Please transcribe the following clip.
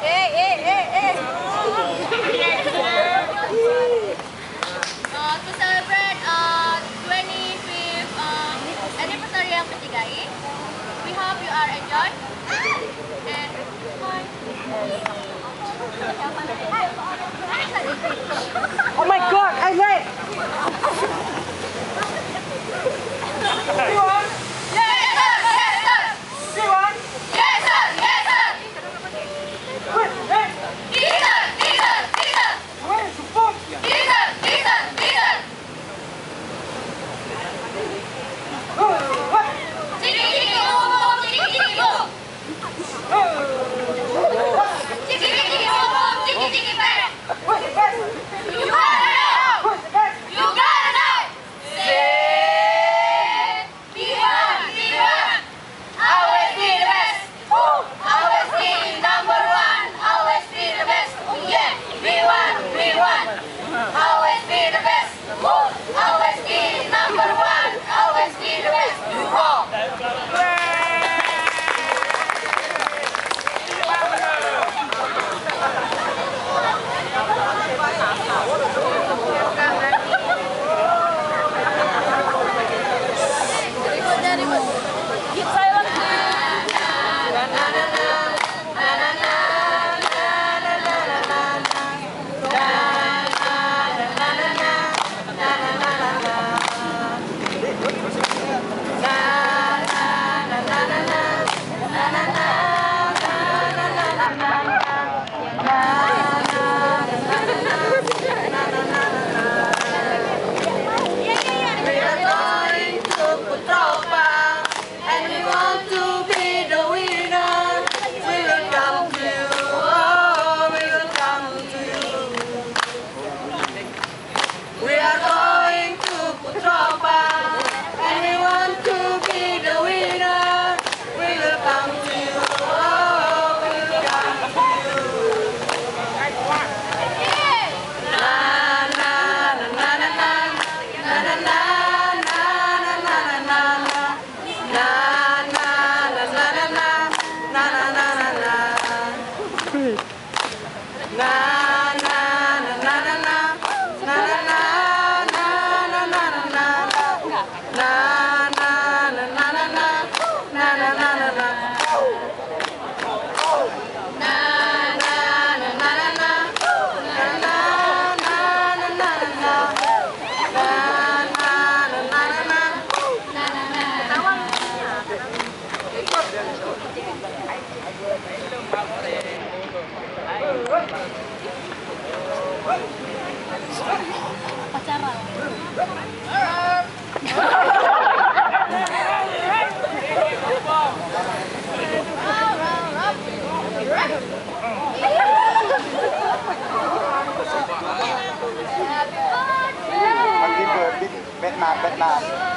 To celebrate 25th anniversary yang ketiga ini, we hope you are enjoy and Oh my god, I late! Everyone? yes sir, yes sir, Everyone? yes sir, yes sir, Wait, hey! teacher, teacher, teacher, Where is the phone? teacher, teacher, teacher, What? ciki ciki boom, ciki ciki boom, ciki ciki boom, ciki ciki bang. Where's the best? You gotta know, Where's the best? you gotta know. Say, be one, always be the best. Always be number one, always be the best. Oh yeah, be one, always be the best. Always be number one, always be the best. You rock. Keep silent, Happy birthday, Batman.